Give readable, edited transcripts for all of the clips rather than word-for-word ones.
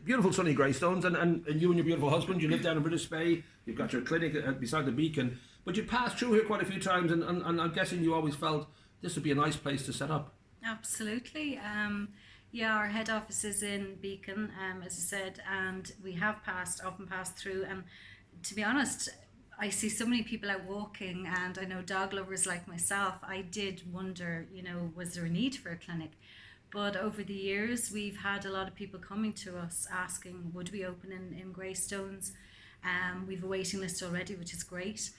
beautiful sunny Greystones, and you and your beautiful husband, you live down in British Bay, you've got your clinic beside the Beacon, but you passed through here quite a few times, and I'm guessing you always felt this would be a nice place to set up. Absolutely. Yeah, our head office is in Beacon, as I said, and we have often passed through, and to be honest, I see so many people out walking, and I know dog lovers like myself. I did wonder, was there a need for a clinic? But over the years, we've had a lot of people coming to us asking, would we open in Greystones? We've a waiting list already, which is great.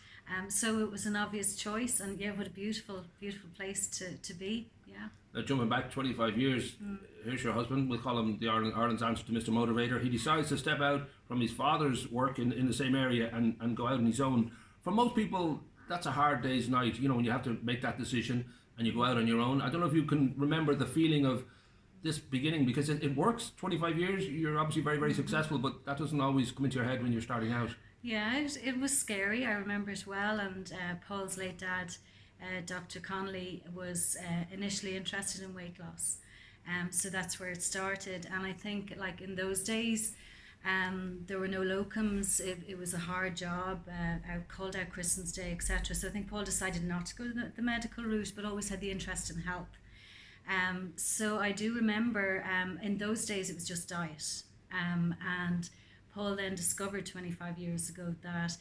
So it was an obvious choice, and yeah, what a beautiful, beautiful place to be. Yeah. Now, jumping back 25 years, here's your husband. We'll call him Ireland's answer to Mr. Motivator. He decides to step out from his father's work in the same area and go out on his own. For most people, that's a hard day's night, when you have to make that decision and you go out on your own. I don't know if you can remember the feeling of this beginning, because it works. 25 years, you're obviously very, very successful, but that doesn't always come into your head when you're starting out. Yeah, it was scary. I remember it well, and Paul's late dad, Dr. Connolly, was initially interested in weight loss. So that's where it started. And I think, like, in those days, there were no locums. It was a hard job. I called out Christmas Day, etc. So I think Paul decided not to go the medical route, but always had the interest in health. So I do remember in those days it was just diet. And Paul then discovered 25 years ago that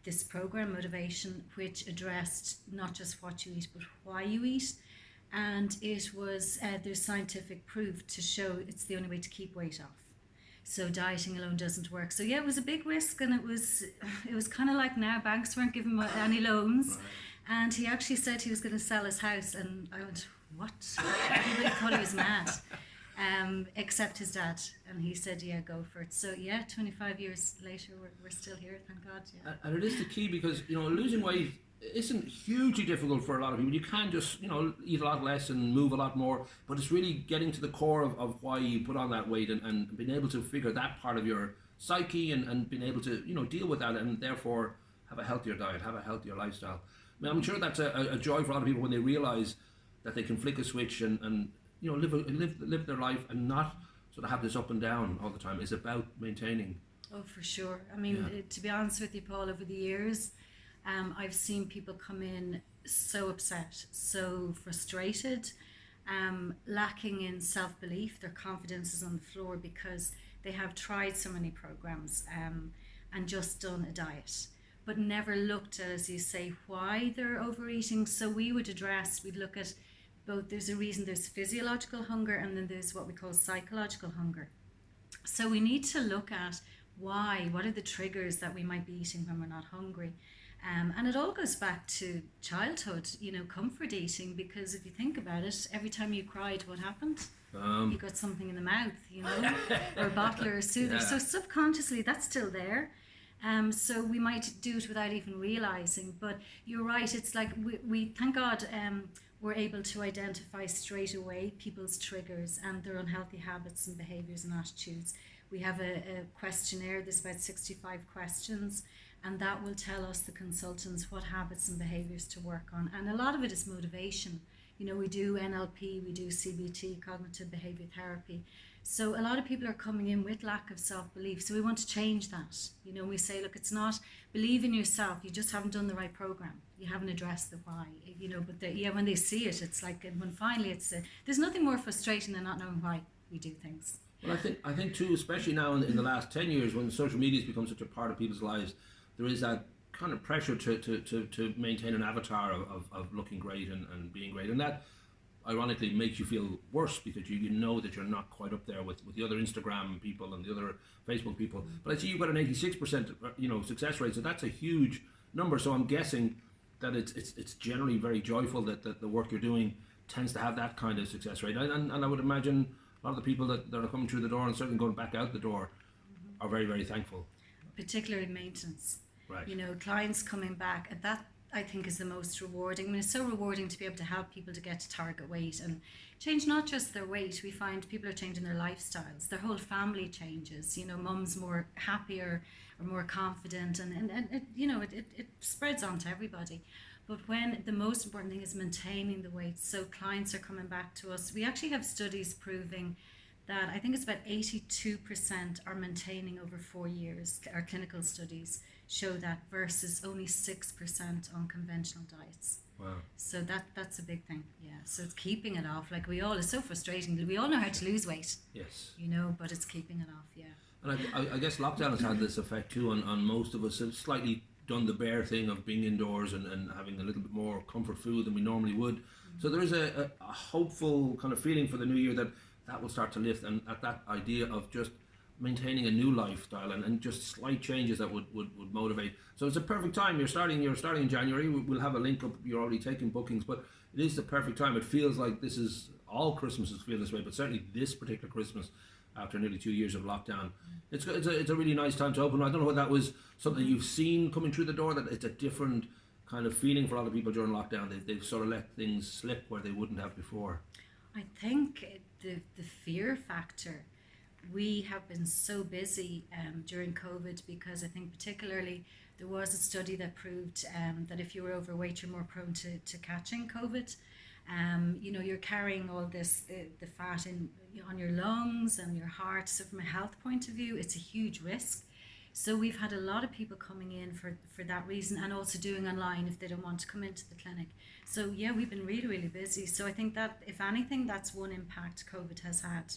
this program, Motivation, which addressed not just what you eat, but why you eat. And it was, there's scientific proof to show it's the only way to keep weight off. So dieting alone doesn't work. So yeah, it was a big risk, and it was kind of like now banks weren't giving any loans. Right. And he actually said he was going to sell his house, and I went, what? Everybody thought he was mad, except his dad, and he said, yeah, go for it. So yeah, 25 years later, we're still here, thank God. Yeah. And it is the key, because losing weight isn't hugely difficult for a lot of people. You can just eat a lot less and move a lot more, but it's really getting to the core of why you put on that weight, and being able to figure that part of your psyche, and being able to deal with that, and therefore have a healthier diet, have a healthier lifestyle. I mean, I'm sure that's a joy for a lot of people when they realize that they can flick a switch and live their life and not sort of have this up and down all the time. It's about maintaining. Oh, for sure. I mean, to be honest with you, Paul, over the years, I've seen people come in so upset, so frustrated, lacking in self-belief. Their confidence is on the floor because they have tried so many programs and just done a diet, but never looked at, as you say, why they're overeating. So we'd look at both. There's a reason. There's physiological hunger, and then there's what we call psychological hunger. So we need to look at why. What are the triggers that we might be eating when we're not hungry? And it all goes back to childhood, comfort eating, because if you think about it, every time you cried, what happened? You got something in the mouth, or a bottle or a soother. Yeah. So subconsciously, that's still there. So we might do it without even realizing. But you're right, it's like we thank God, we're able to identify straight away people's triggers and their unhealthy habits and behaviors and attitudes. We have a questionnaire, there's about 65 questions, and that will tell us, the consultants, what habits and behaviors to work on. And a lot of it is motivation. We do NLP, we do CBT, cognitive behavior therapy. So a lot of people are coming in with lack of self-belief. So we want to change that. We say, look, it's not believe in yourself. You just haven't done the right program. You haven't addressed the why. But when they see it, it's like, when finally there's nothing more frustrating than not knowing why we do things. Well, I think too, especially now in the last 10 years, when social media has become such a part of people's lives, there is that kind of pressure to maintain an avatar of looking great and being great, and that ironically makes you feel worse, because you know that you're not quite up there with the other Instagram people and the other Facebook people. But I see you've got an 86% success rate, so that's a huge number. So I'm guessing that it's generally very joyful that the work you're doing tends to have that kind of success rate, and I would imagine a lot of the people that are coming through the door and certainly going back out the door are very, very thankful. Particularly maintenance. Right. Clients coming back, and that I think is the most rewarding. I mean, it's so rewarding to be able to help people to get to target weight and change not just their weight. We find people are changing their lifestyles. Their whole family changes. Mum's more happier or more confident, and it spreads on to everybody. But when the most important thing is maintaining the weight, so clients are coming back to us. We actually have studies proving that I think it's about 82% are maintaining over 4 years. Our clinical studies show that, versus only 6% on conventional diets. Wow. So that's a big thing. Yeah. So it's keeping it off. Like it's so frustrating. We all know how to lose weight. Yes. But it's keeping it off. Yeah. And I guess lockdown has had this effect too on most of us. It's slightly done the bear thing of being indoors and having a little bit more comfort food than we normally would. So there is a hopeful kind of feeling for the new year that will start to lift, and at that idea of just maintaining a new lifestyle and just slight changes that would motivate. So it's a perfect time. You're starting in January. We'll have a link up. You're already taking bookings, but it is the perfect time. It feels like this is all Christmases feel this way, but certainly this particular Christmas, after nearly 2 years of lockdown, it's a really nice time to open. I don't know whether that was something you've seen coming through the door, that it's a different kind of feeling for a lot of people during lockdown. They've sort of let things slip where they wouldn't have before. I think the fear factor, we have been so busy during COVID, because I think particularly there was a study that proved that if you were overweight, you're more prone to catching COVID. You're carrying all this, the fat on your lungs and your heart. So from a health point of view, it's a huge risk. So we've had a lot of people coming in for that reason, and also doing online if they don't want to come into the clinic. So yeah, we've been really, really busy. So I think that, if anything, that's one impact COVID has had,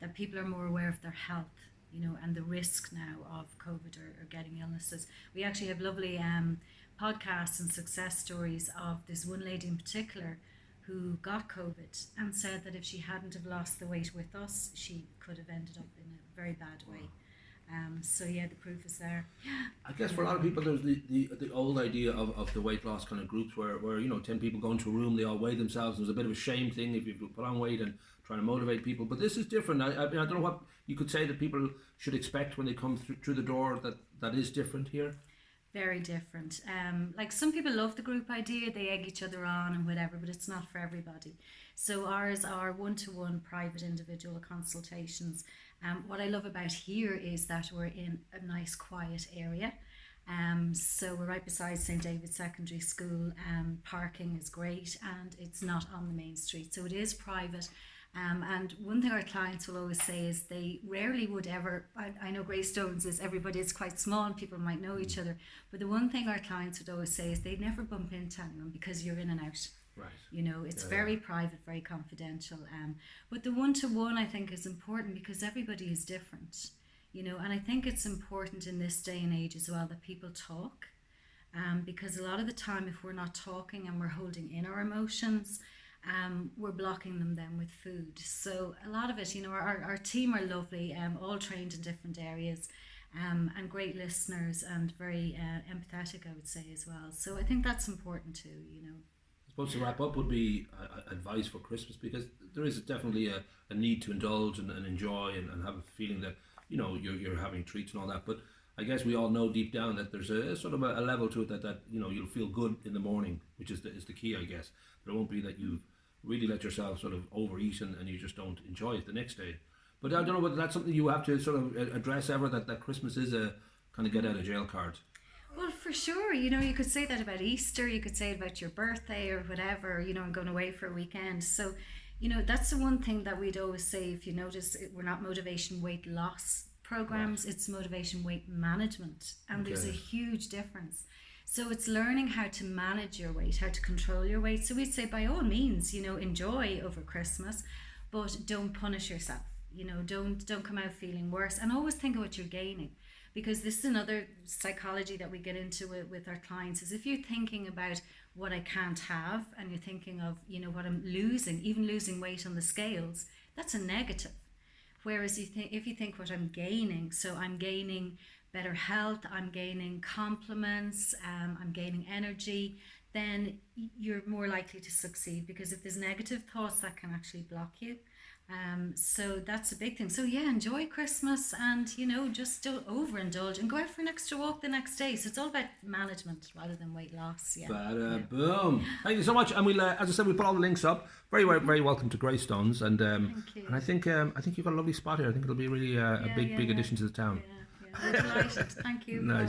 that people are more aware of their health, and the risk now of COVID or getting illnesses. We actually have lovely podcasts and success stories of this one lady in particular who got COVID and said that if she hadn't have lost the weight with us, she could have ended up in a very bad way. So yeah, the proof is there. I guess for a lot of people, there's the old idea of the weight loss kind of groups where 10 people go into a room, they all weigh themselves. There's a bit of a shame thing if you put on weight and trying to motivate people. But this is different. I don't know what you could say that people should expect when they come through the door that is different here. Very different. Like some people love the group idea, they egg each other on and whatever, but it's not for everybody. So ours are one-to-one private individual consultations. What I love about here is that we're in a nice quiet area. So we're right beside St. David's Secondary School. Parking is great, and it's not on the main street, so it is private. And one thing our clients will always say is they rarely would ever, I know Greystones is, everybody is quite small and people might know each other, but the one thing our clients would always say is they'd never bump into anyone because you're in and out. Right. It's very private, very confidential. But the one-to-one, I think, is important because everybody is different, and I think it's important in this day and age as well that people talk, because a lot of the time if we're not talking and we're holding in our emotions, we're blocking them then with food. So a lot of it, our team are lovely, all trained in different areas, and great listeners and very empathetic, I would say, as well. So I think that's important too, I suppose to wrap up would be advice for Christmas, because there is definitely a need to indulge and enjoy and have a feeling that you're having treats and all that, but I guess we all know deep down that there's a sort of a level to it that you'll feel good in the morning, which is the key, I guess. But it won't be that you've really let yourself sort of overeat and you just don't enjoy it the next day. But I don't know whether that's something you have to sort of address ever, that Christmas is a kind of get out of jail card. Well, for sure, you could say that about Easter, you could say it about your birthday or whatever, and going away for a weekend. So, that's the one thing that we'd always say. If you notice, we're not motivation weight loss programs, right. It's motivation weight management, and there's a huge difference. So it's learning how to manage your weight, how to control your weight. So we'd say by all means, enjoy over Christmas, but don't punish yourself. Don't come out feeling worse, and always think of what you're gaining. Because this is another psychology that we get into with our clients, is if you're thinking about what I can't have and you're thinking of, what I'm losing, even losing weight on the scales, that's a negative. Whereas if you think what I'm gaining, so I'm gaining better health, I'm gaining compliments, I'm gaining energy, then you're more likely to succeed, because if there's negative thoughts, that can actually block you. So that's a big thing. So yeah, enjoy Christmas, and just don't overindulge, and go out for an extra walk the next day. So it's all about management rather than weight loss. Boom. Thank you so much. And we'll, as I said, we'll put all the links up. Very, very welcome to Greystones, and thank you. And I think you've got a lovely spot here. I think it'll be really a big addition to the town. We're delighted. Thank you. Nice.